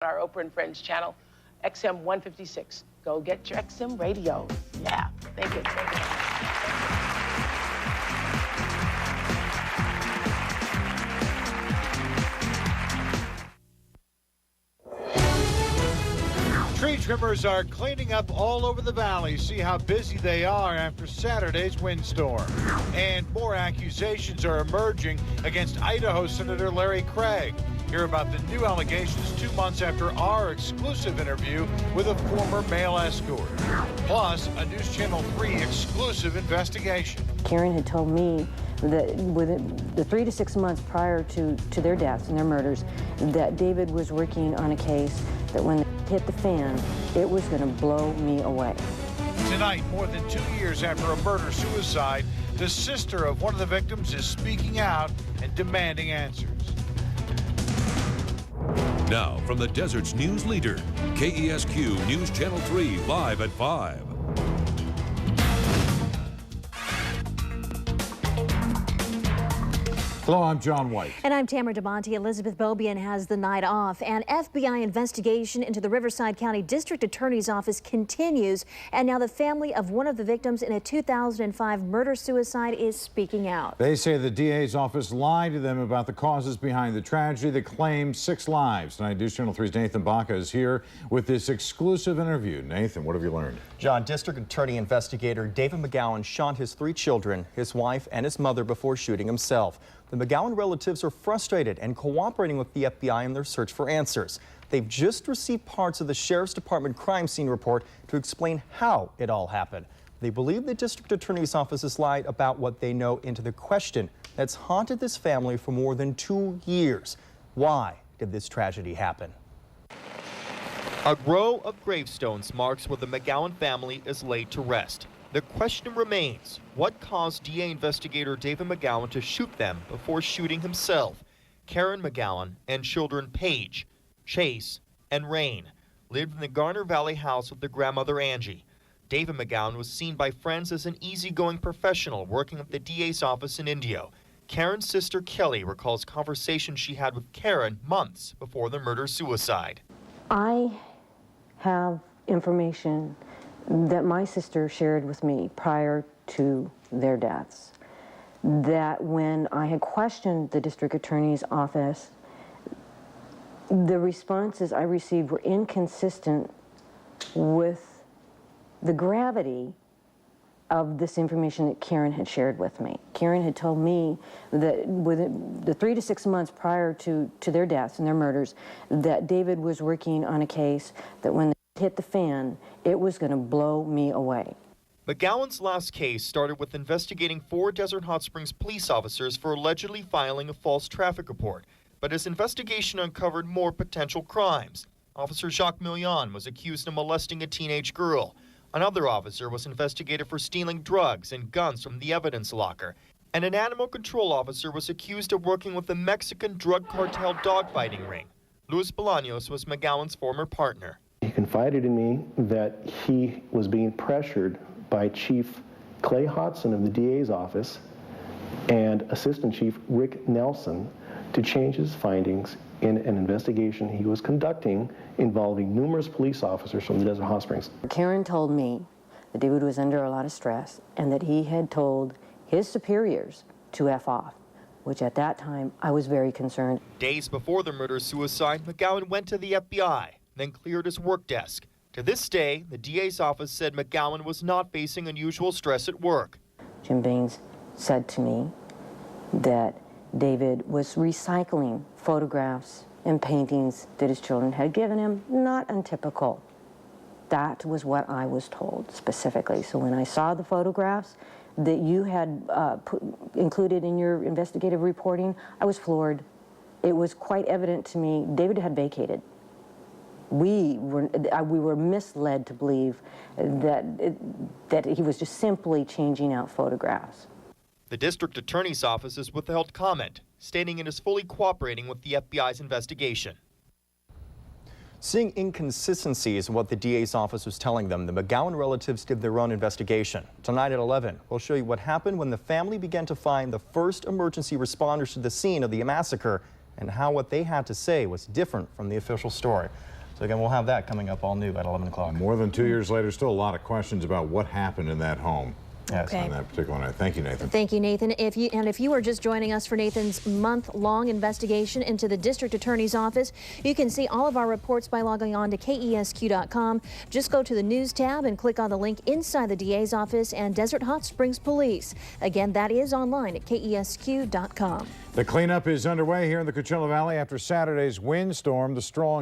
Our Oprah and Friends channel, XM 156. Go get your XM radio. Yeah, thank you. Tree trimmers are cleaning up all over the valley. See how busy they are after Saturday's windstorm. And more accusations are emerging against Idaho Senator Larry Craig. Hear about the new allegations 2 months after our exclusive interview with a former male escort. Plus, a News Channel 3 exclusive investigation. Karen had told me that within the 3 to 6 months prior to their deaths and their murders, that David was working on a case that when it hit the fan, it was going to blow me away. Tonight, more than 2 years after a murder-suicide, the sister of one of the victims is speaking out and demanding answers. Now, from the Desert's news leader, KESQ News Channel 3, live at 5. Hello, I'm John White. And I'm Tamara DeMonte. Elizabeth Beaubien has the night off. An FBI investigation into the Riverside County District Attorney's Office continues. And now the family of one of the victims in a 2005 murder-suicide is speaking out. They say the DA's office lied to them about the causes behind the tragedy that claimed 6 lives. Tonight, News Channel 3's Nathan Baca is here with this exclusive interview. Nathan, what have you learned? John, District Attorney Investigator David McGowan shot his 3 children, his wife, and his mother before shooting himself. The McGowan relatives are frustrated and cooperating with the FBI in their search for answers. They've just received parts of the Sheriff's Department crime scene report to explain how it all happened. They believe the District Attorney's Office has lied about what they know into the question that's haunted this family for more than 2 years. Why did this tragedy happen? A row of gravestones marks where the McGowan family is laid to rest. The question remains, what caused DA investigator David McGowan to shoot them before shooting himself? Karen McGowan and children Paige, Chase, and Rain lived in the Garner Valley house with their grandmother Angie. David McGowan was seen by friends as an easygoing professional working at the DA's office in Indio. Karen's sister Kelly recalls conversations she had with Karen months before the murder-suicide. I have information that my sister shared with me prior to their deaths, that when I had questioned the District Attorney's Office, the responses I received were inconsistent with the gravity of this information that Karen had shared with me. Karen had told me that within the 3 to 6 months prior to their deaths and their murders, that David was working on a case that when hit the fan, it was going to blow me away. McGowan's last case started with investigating 4 Desert Hot Springs police officers for allegedly filing a false traffic report. But his investigation uncovered more potential crimes. Officer Jacques Millian was accused of molesting a teenage girl. Another officer was investigated for stealing drugs and guns from the evidence locker. And an animal control officer was accused of working with the Mexican drug cartel dogfighting ring. Luis Bolaños was McGowan's former partner. He confided in me that he was being pressured by Chief Clay Hodson of the DA's office and Assistant Chief Rick Nelson to change his findings in an investigation he was conducting involving numerous police officers from the Desert Hot Springs. Karen told me that David was under a lot of stress and that he had told his superiors to F off, which at that time I was very concerned. Days before the murder-suicide, McGowan went to the FBI, then cleared his work desk. To this day, the DA's office said McGowan was not facing unusual stress at work. Jim Baines said to me that David was recycling photographs and paintings that his children had given him, not untypical. That was what I was told specifically. So when I saw the photographs that you had included in your investigative reporting, I was floored. It was quite evident to me David had vacated. We were misled to believe that he was just simply changing out photographs. The district attorney's office has withheld comment, stating it is fully cooperating with the FBI's investigation. Seeing inconsistencies in what the DA's office was telling them, the McGowan relatives did their own investigation. Tonight at 11, we'll show you what happened when the family began to find the first emergency responders to the scene of the massacre and how what they had to say was different from the official story. So again, we'll have that coming up all new at 11 o'clock. More than 2 years later, still a lot of questions about what happened in that home. Yes. On that particular night. Thank you, Nathan. Thank you, Nathan. If you are just joining us for Nathan's month-long investigation into the district attorney's office, you can see all of our reports by logging on to KESQ.com. Just go to the news tab and click on the link inside the DA's office and Desert Hot Springs Police. Again, that is online at KESQ.com. The cleanup is underway here in the Coachella Valley after Saturday's windstorm. The strong